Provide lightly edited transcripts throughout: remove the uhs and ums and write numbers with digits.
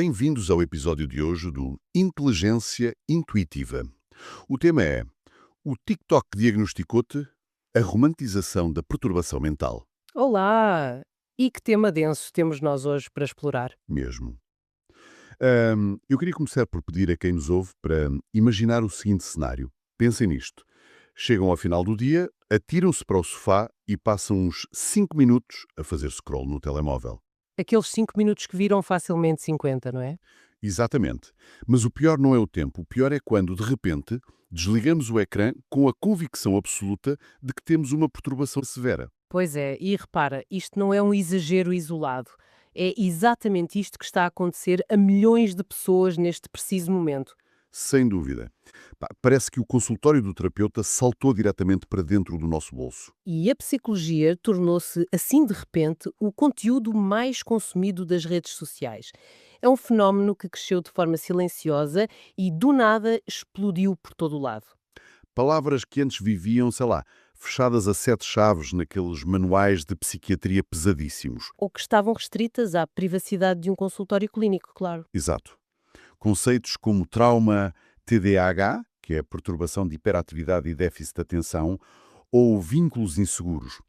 Bem-vindos ao episódio de hoje do Inteligência Intuitiva. O tema é: o TikTok diagnosticou-te a romantização da perturbação mental. Olá! E que tema denso temos nós hoje para explorar? Mesmo. Eu queria começar por pedir a quem nos ouve para imaginar o seguinte cenário. Pensem nisto. Chegam ao final do dia, atiram-se para o sofá e passam uns 5 minutos a fazer scroll no telemóvel. Aqueles 5 minutos que viram facilmente 50, não é? Exatamente. Mas o pior não é o tempo. O pior é quando, de repente, desligamos o ecrã com a convicção absoluta de que temos uma perturbação severa. Pois é, e repara, isto não é um exagero isolado. É exatamente isto que está a acontecer a milhões de pessoas neste preciso momento. Sem dúvida. Parece que o consultório do terapeuta saltou diretamente para dentro do nosso bolso. E a psicologia tornou-se, assim de repente, o conteúdo mais consumido das redes sociais. É um fenómeno que cresceu de forma silenciosa e, do nada, explodiu por todo o lado. Palavras que antes viviam, sei lá, fechadas a 7 chaves naqueles manuais de psiquiatria pesadíssimos. Ou que estavam restritas à privacidade de um consultório clínico, claro. Exato. Conceitos como trauma, TDAH, que é a perturbação de hiperatividade e déficit de atenção, ou vínculos inseguros.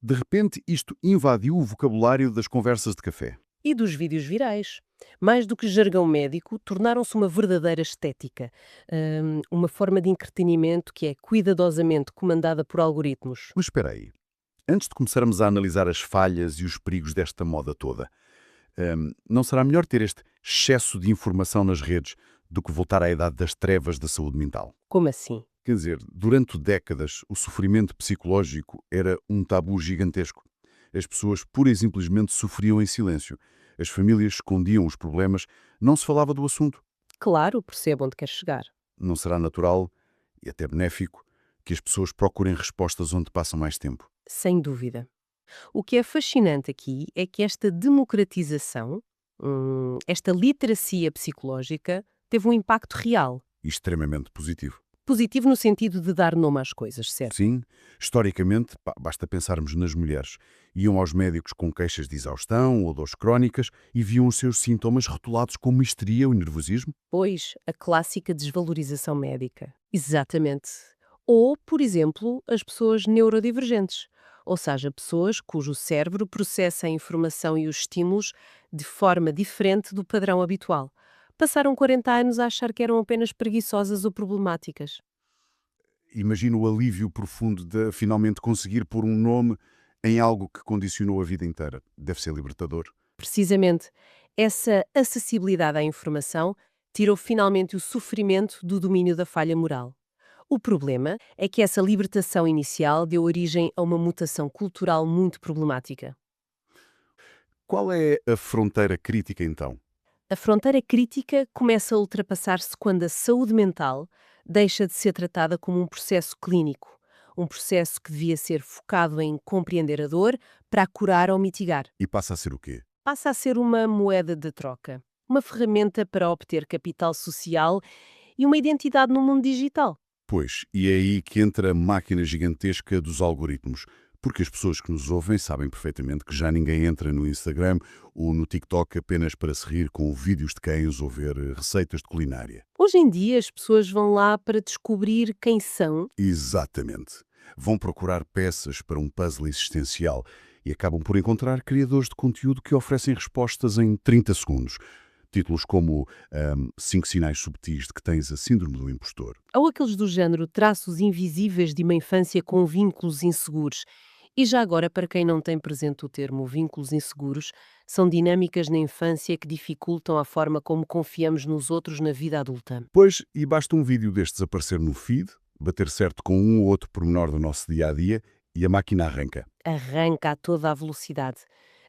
De repente, isto invadiu o vocabulário das conversas de café. E dos vídeos virais. Mais do que jargão médico, tornaram-se uma verdadeira estética, uma forma de entretenimento que é cuidadosamente comandada por algoritmos. Mas espera aí. Antes de começarmos a analisar as falhas e os perigos desta moda toda, não será melhor ter este excesso de informação nas redes do que voltar à idade das trevas da saúde mental? Como assim? Quer dizer, durante décadas, o sofrimento psicológico era um tabu gigantesco. As pessoas pura e simplesmente sofriam em silêncio. As famílias escondiam os problemas, não se falava do assunto. Claro, percebo onde quer chegar. Não será natural e até benéfico que as pessoas procurem respostas onde passam mais tempo. Sem dúvida. O que é fascinante aqui é que esta democratização, esta literacia psicológica, teve um impacto real. E extremamente positivo. Positivo no sentido de dar nome às coisas, certo? Sim, historicamente, basta pensarmos nas mulheres. Iam aos médicos com queixas de exaustão ou dores crónicas e viam os seus sintomas rotulados como histeria ou nervosismo. Pois, a clássica desvalorização médica. Exatamente. Ou, por exemplo, as pessoas neurodivergentes, ou seja, pessoas cujo cérebro processa a informação e os estímulos de forma diferente do padrão habitual. Passaram 40 anos a achar que eram apenas preguiçosas ou problemáticas. Imagino o alívio profundo de finalmente conseguir pôr um nome em algo que condicionou a vida inteira. Deve ser libertador. Precisamente, essa acessibilidade à informação tirou finalmente o sofrimento do domínio da falha moral. O problema é que essa libertação inicial deu origem a uma mutação cultural muito problemática. Qual é a fronteira crítica, então? A fronteira crítica começa a ultrapassar-se quando a saúde mental deixa de ser tratada como um processo clínico, um processo que devia ser focado em compreender a dor para a curar ou mitigar. E passa a ser o quê? Passa a ser uma moeda de troca, uma ferramenta para obter capital social e uma identidade no mundo digital. Pois, e é aí que entra a máquina gigantesca dos algoritmos. Porque as pessoas que nos ouvem sabem perfeitamente que já ninguém entra no Instagram ou no TikTok apenas para se rir com vídeos de cães ou ver receitas de culinária. Hoje em dia, as pessoas vão lá para descobrir quem são. Exatamente. Vão procurar peças para um puzzle existencial e acabam por encontrar criadores de conteúdo que oferecem respostas em 30 segundos. Títulos como 5 sinais subtis de que tens a síndrome do impostor. Ou aqueles do género traços invisíveis de uma infância com vínculos inseguros. E já agora, para quem não tem presente o termo vínculos inseguros, são dinâmicas na infância que dificultam a forma como confiamos nos outros na vida adulta. Pois, e basta um vídeo destes aparecer no feed, bater certo com um ou outro pormenor do nosso dia-a-dia e a máquina arranca. Arranca a toda a velocidade.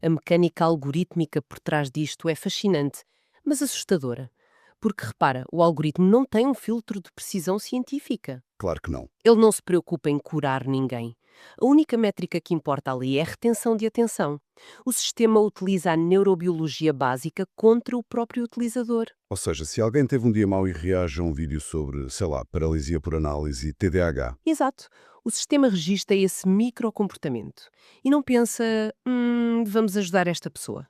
A mecânica algorítmica por trás disto é fascinante, mas assustadora. Porque, repara, o algoritmo não tem um filtro de precisão científica. Claro que não. Ele não se preocupa em curar ninguém. A única métrica que importa ali é a retenção de atenção. O sistema utiliza a neurobiologia básica contra o próprio utilizador. Ou seja, se alguém teve um dia mau e reage a um vídeo sobre, sei lá, paralisia por análise e TDAH, Exato. O sistema registra esse microcomportamento e não pensa, vamos ajudar esta pessoa.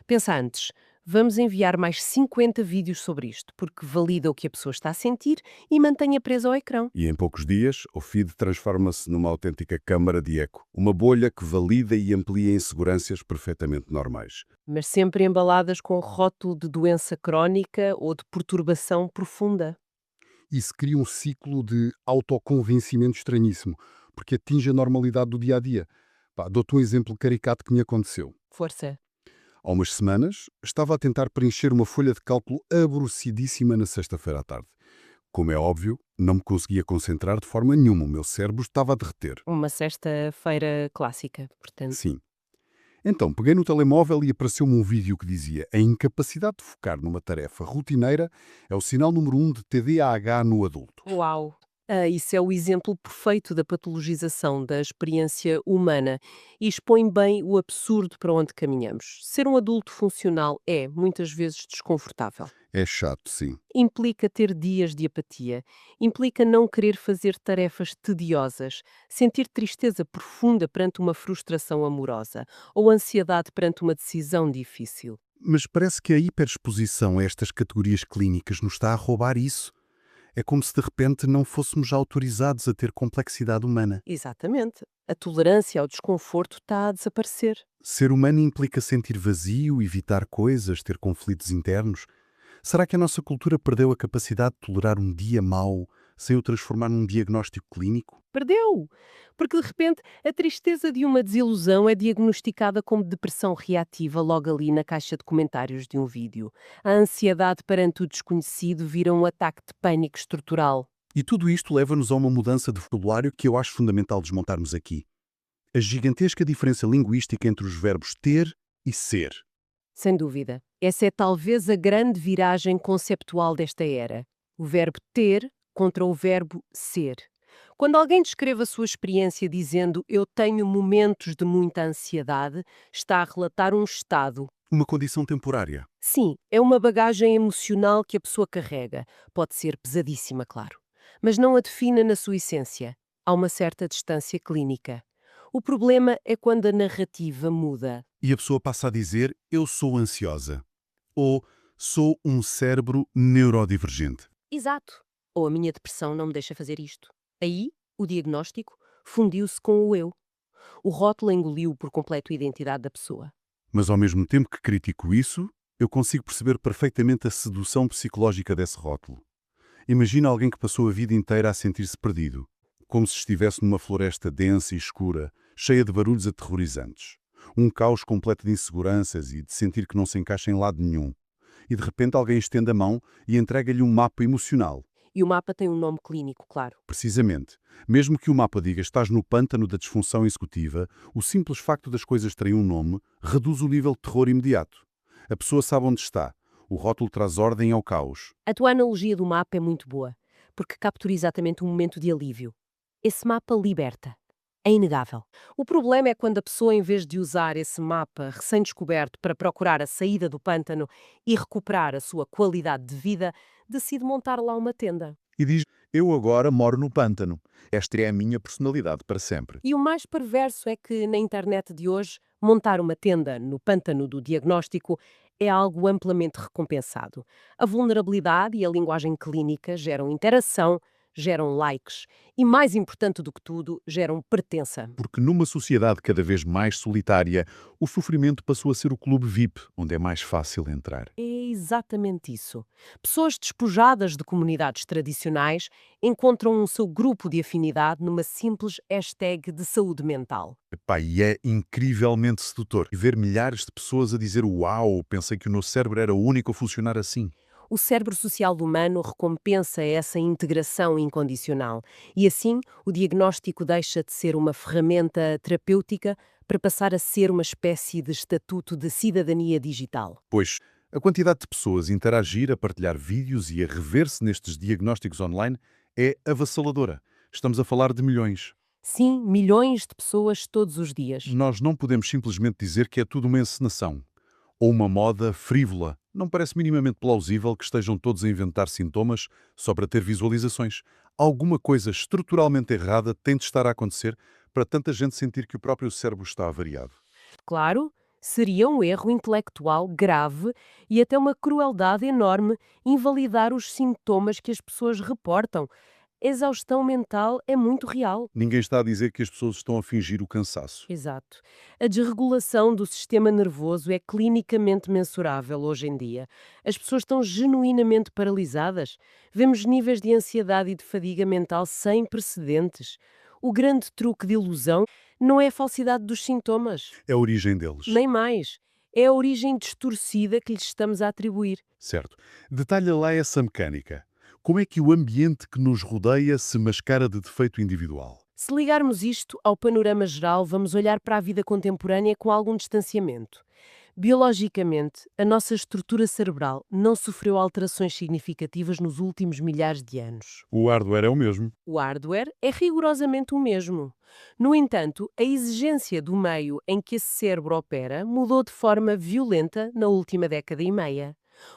Pensa antes, Vamos enviar mais 50 vídeos sobre isto, porque valida o que a pessoa está a sentir e mantém-a presa ao ecrã. E em poucos dias, o feed transforma-se numa autêntica câmara de eco, uma bolha que valida e amplia inseguranças perfeitamente normais. Mas sempre embaladas com rótulo de doença crónica ou de perturbação profunda. Isso cria um ciclo de autoconvencimento estranhíssimo, porque atinge a normalidade do dia a dia. Pá, dou-te um exemplo caricato que me aconteceu. Força. Há umas semanas, estava a tentar preencher uma folha de cálculo aborrecidíssima na sexta-feira à tarde. Como é óbvio, não me conseguia concentrar de forma nenhuma, o meu cérebro estava a derreter. Uma sexta-feira clássica, portanto. Sim. Então, peguei no telemóvel e apareceu-me um vídeo que dizia: a incapacidade de focar numa tarefa rotineira é o sinal número 1 de TDAH no adulto. Uau! Isso é o exemplo perfeito da patologização da experiência humana e expõe bem o absurdo para onde caminhamos. Ser um adulto funcional é, muitas vezes, desconfortável. É chato, sim. Implica ter dias de apatia, implica não querer fazer tarefas tediosas, sentir tristeza profunda perante uma frustração amorosa ou ansiedade perante uma decisão difícil. Mas parece que a hiperexposição a estas categorias clínicas nos está a roubar isso. É como se de repente não fôssemos autorizados a ter complexidade humana. Exatamente. A tolerância ao desconforto está a desaparecer. Ser humano implica sentir vazio, evitar coisas, ter conflitos internos. Será que a nossa cultura perdeu a capacidade de tolerar um dia mau sem o transformar num diagnóstico clínico? Perdeu! Porque de repente a tristeza de uma desilusão é diagnosticada como depressão reativa logo ali na caixa de comentários de um vídeo. A ansiedade perante o desconhecido vira um ataque de pânico estrutural. E tudo isto leva-nos a uma mudança de vocabulário que eu acho fundamental desmontarmos aqui. A gigantesca diferença linguística entre os verbos ter e ser. Sem dúvida. Essa é talvez a grande viragem conceptual desta era. O verbo ter contra o verbo ser. Quando alguém descreve a sua experiência dizendo eu tenho momentos de muita ansiedade, está a relatar um estado. Uma condição temporária. Sim, é uma bagagem emocional que a pessoa carrega. Pode ser pesadíssima, claro. Mas não a define na sua essência. Há uma certa distância clínica. O problema é quando a narrativa muda. E a pessoa passa a dizer eu sou ansiosa. Ou sou um cérebro neurodivergente. Exato. Ou a minha depressão não me deixa fazer isto. Aí, o diagnóstico fundiu-se com o eu. O rótulo engoliu por completo a identidade da pessoa. Mas ao mesmo tempo que critico isso, eu consigo perceber perfeitamente a sedução psicológica desse rótulo. Imagina alguém que passou a vida inteira a sentir-se perdido, como se estivesse numa floresta densa e escura, cheia de barulhos aterrorizantes. Um caos completo de inseguranças e de sentir que não se encaixa em lado nenhum. E de repente alguém estende a mão e entrega-lhe um mapa emocional. E o mapa tem um nome clínico, claro. Precisamente. Mesmo que o mapa diga estás no pântano da disfunção executiva, o simples facto das coisas terem um nome reduz o nível de terror imediato. A pessoa sabe onde está. O rótulo traz ordem ao caos. A tua analogia do mapa é muito boa, porque captura exatamente um momento de alívio. Esse mapa liberta. É inegável. O problema é quando a pessoa, em vez de usar esse mapa recém-descoberto para procurar a saída do pântano e recuperar a sua qualidade de vida, decide montar lá uma tenda. E diz: eu agora moro no pântano. Esta é a minha personalidade para sempre. E o mais perverso é que, na internet de hoje, montar uma tenda no pântano do diagnóstico é algo amplamente recompensado. A vulnerabilidade e a linguagem clínica geram interação, geram likes e, mais importante do que tudo, geram pertença. Porque numa sociedade cada vez mais solitária, o sofrimento passou a ser o clube VIP, onde é mais fácil entrar. É exatamente isso. Pessoas despojadas de comunidades tradicionais encontram o seu grupo de afinidade numa simples hashtag de saúde mental. Epá, e é incrivelmente sedutor ver milhares de pessoas a dizer: uau, pensei que o meu cérebro era o único a funcionar assim. O cérebro social do humano recompensa essa integração incondicional e, assim, o diagnóstico deixa de ser uma ferramenta terapêutica para passar a ser uma espécie de estatuto de cidadania digital. Pois, a quantidade de pessoas a interagir, a partilhar vídeos e a rever-se nestes diagnósticos online é avassaladora. Estamos a falar de milhões. Sim, milhões de pessoas todos os dias. Nós não podemos simplesmente dizer que é tudo uma encenação ou uma moda frívola. Não parece minimamente plausível que estejam todos a inventar sintomas só para ter visualizações. Alguma coisa estruturalmente errada tem de estar a acontecer para tanta gente sentir que o próprio cérebro está avariado. Claro, Seria um erro intelectual grave e até uma crueldade enorme invalidar os sintomas que as pessoas reportam. A exaustão mental é muito real. Ninguém está a dizer que as pessoas estão a fingir o cansaço. Exato. A desregulação do sistema nervoso é clinicamente mensurável hoje em dia. As pessoas estão genuinamente paralisadas. Vemos níveis de ansiedade e de fadiga mental sem precedentes. O grande truque de ilusão não é a falsidade dos sintomas, É a origem deles. nem mais. É a origem distorcida que lhes estamos a atribuir. Certo. Detalha lá essa mecânica. Como é que o ambiente que nos rodeia se mascara de defeito individual? Se ligarmos isto ao panorama geral, vamos olhar para a vida contemporânea com algum distanciamento. Biologicamente, a nossa estrutura cerebral não sofreu alterações significativas nos últimos milhares de anos. O hardware é o mesmo. O hardware é rigorosamente o mesmo. No entanto, a exigência do meio em que esse cérebro opera mudou de forma violenta na última década e meia.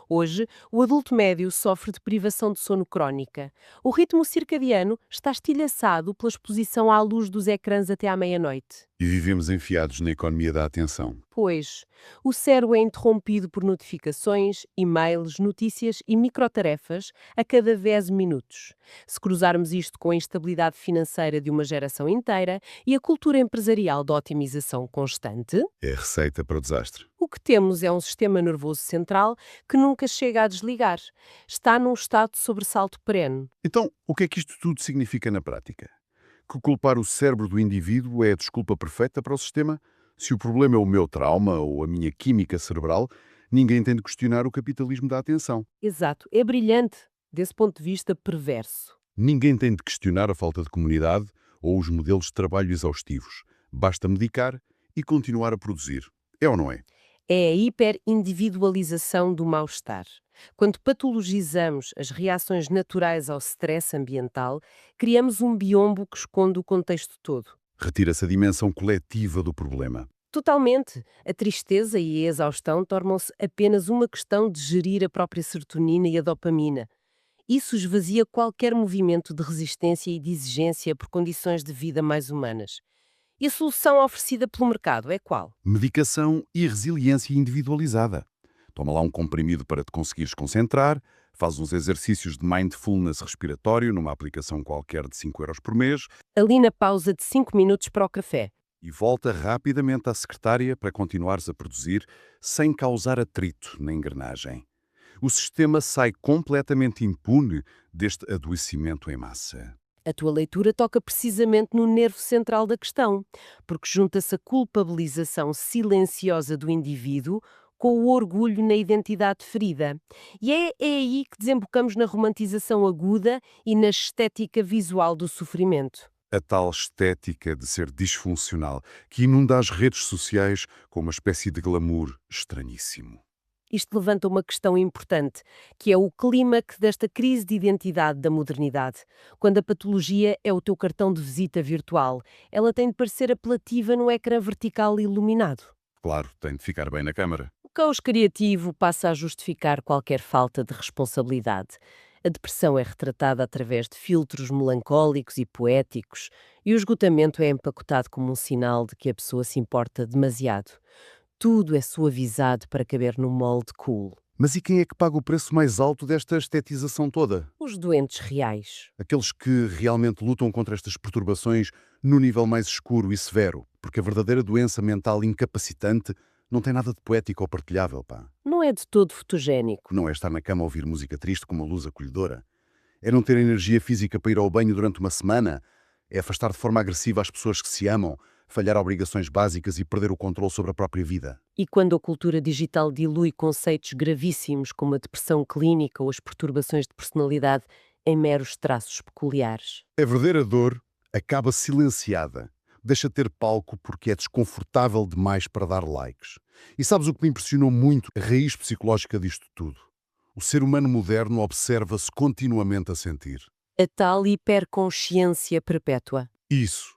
Hoje, o adulto médio sofre de privação de sono crónica. O ritmo circadiano está estilhaçado pela exposição à luz dos ecrãs até à meia-noite. E vivemos enfiados na economia da atenção. Pois, o cérebro é interrompido por notificações, e-mails, notícias e microtarefas a cada 10 minutos. Se cruzarmos isto com a instabilidade financeira de uma geração inteira e a cultura empresarial de otimização constante, É a receita para o desastre. o que temos é um sistema nervoso central que nunca chega a desligar. Está num estado de sobressalto perene. Então, o que é que isto tudo significa na prática? Que culpar o cérebro do indivíduo é a desculpa perfeita para o sistema? Se o problema é o meu trauma ou a minha química cerebral, ninguém tem de questionar o capitalismo da atenção. Exato, é brilhante, desse ponto de vista perverso. Ninguém tem de questionar a falta de comunidade ou os modelos de trabalho exaustivos. Basta medicar e continuar a produzir. É ou não é? É a hiperindividualização do mal-estar. Quando patologizamos as reações naturais ao stress ambiental, criamos um biombo que esconde o contexto todo. Retira-se a dimensão coletiva do problema. Totalmente. A tristeza e a exaustão tornam-se apenas uma questão de gerir a própria serotonina e a dopamina. Isso esvazia qualquer movimento de resistência e de exigência por condições de vida mais humanas. E a solução oferecida pelo mercado é qual? Medicação e resiliência individualizada. Toma lá um comprimido para te conseguires concentrar, faz uns exercícios de mindfulness respiratório numa aplicação qualquer de 5 € por mês Ali na pausa de 5 minutos para o café. e volta rapidamente à secretária para continuares a produzir sem causar atrito na engrenagem. O sistema sai completamente impune deste adoecimento em massa. A tua leitura toca precisamente no nervo central da questão, porque junta-se a culpabilização silenciosa do indivíduo com o orgulho na identidade ferida. E é aí que desembocamos na romantização aguda e na estética visual do sofrimento. A tal estética de ser disfuncional que inunda as redes sociais com uma espécie de glamour estranhíssimo. Isto levanta uma questão importante, que é o clímax desta crise de identidade da modernidade. Quando a patologia é o teu cartão de visita virtual, ela tem de parecer apelativa no ecrã vertical iluminado. Claro, tem de ficar bem na câmara. O caos criativo passa a justificar qualquer falta de responsabilidade. A depressão é retratada através de filtros melancólicos e poéticos, e o esgotamento é empacotado como um sinal de que a pessoa se importa demasiado. Tudo é suavizado para caber no molde cool. Mas e quem é que paga o preço mais alto desta estetização toda? Os doentes reais. Aqueles que realmente lutam contra estas perturbações no nível mais escuro e severo, porque a verdadeira doença mental incapacitante não tem nada de poético ou partilhável, pá. Não é de todo fotogénico. Não é estar na cama a ouvir música triste com uma luz acolhedora. É não ter energia física para ir ao banho durante uma semana. É afastar de forma agressiva as pessoas que se amam, falhar obrigações básicas e perder o controle sobre a própria vida. E quando a cultura digital dilui conceitos gravíssimos como a depressão clínica ou as perturbações de personalidade em meros traços peculiares. A verdadeira dor acaba silenciada. Deixa de ter palco porque é desconfortável demais para dar likes. E sabes o que me impressionou muito? A raiz psicológica disto tudo. O ser humano moderno observa-se continuamente a sentir. A tal hiperconsciência perpétua. Isso.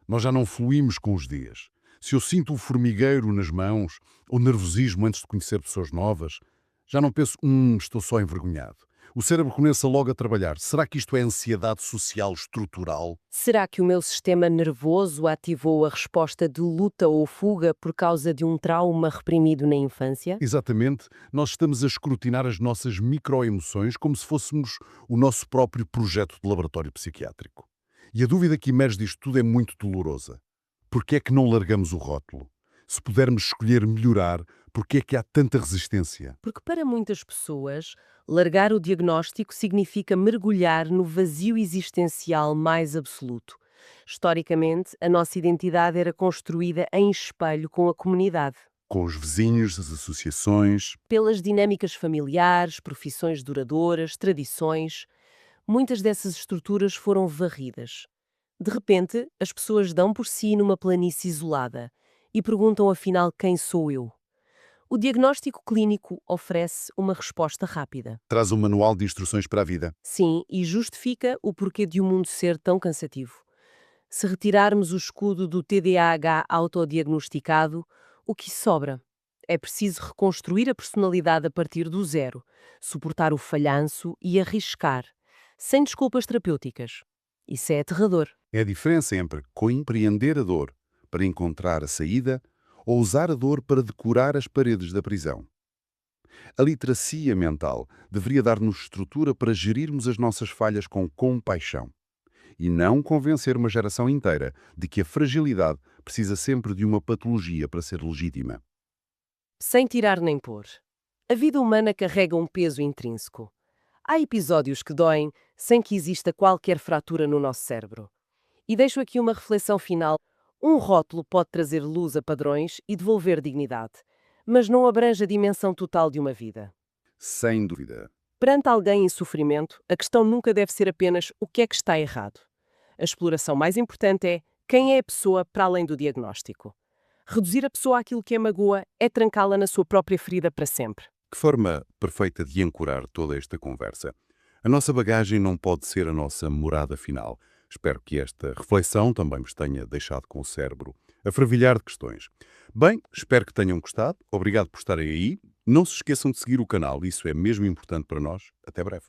Nós já não fluímos com os dias. Se eu sinto um formigueiro nas mãos, ou nervosismo antes de conhecer pessoas novas, já não penso, estou só envergonhado. O cérebro começa logo a trabalhar. Será que isto é ansiedade social estrutural? Será que o meu sistema nervoso ativou a resposta de luta ou fuga por causa de um trauma reprimido na infância? Exatamente. Nós estamos a escrutinar as nossas microemoções como se fôssemos o nosso próprio projeto de laboratório psiquiátrico. E a dúvida que emerge disto tudo é muito dolorosa. Por que é que não largamos o rótulo? Se pudermos escolher melhorar, por que é que há tanta resistência? Porque para muitas pessoas, largar o diagnóstico significa mergulhar no vazio existencial mais absoluto. Historicamente, a nossa identidade era construída em espelho com a comunidade. Com os vizinhos, as associações. Pelas dinâmicas familiares, profissões duradouras, tradições, muitas dessas estruturas foram varridas. De repente, as pessoas dão por si numa planície isolada e perguntam afinal quem sou eu. O diagnóstico clínico oferece uma resposta rápida. Traz um manual de instruções para a vida. Sim, e justifica o porquê de o mundo ser tão cansativo. Se retirarmos o escudo do TDAH autodiagnosticado, o que sobra? É preciso reconstruir a personalidade a partir do zero, suportar o falhanço e arriscar, sem desculpas terapêuticas. Isso é aterrador. É a diferença entre compreender a dor para encontrar a saída ou usar a dor para decorar as paredes da prisão. A literacia mental deveria dar-nos estrutura para gerirmos as nossas falhas com compaixão e não convencer uma geração inteira de que a fragilidade precisa sempre de uma patologia para ser legítima. Sem tirar nem pôr. A vida humana carrega um peso intrínseco. Há episódios que doem sem que exista qualquer fratura no nosso cérebro. E deixo aqui uma reflexão final. Um rótulo pode trazer luz a padrões e devolver dignidade, mas não abrange a dimensão total de uma vida. Sem dúvida. Perante alguém em sofrimento, a questão nunca deve ser apenas o que é que está errado. A exploração mais importante é quem é a pessoa para além do diagnóstico. Reduzir a pessoa àquilo que a magoa é trancá-la na sua própria ferida para sempre. Que forma perfeita de ancorar toda esta conversa. A nossa bagagem não pode ser a nossa morada final. Espero que esta reflexão também vos tenha deixado com o cérebro a fervilhar de questões. Bem, espero que tenham gostado. Obrigado por estarem aí. Não se esqueçam de seguir o canal, isso é mesmo importante para nós. Até breve.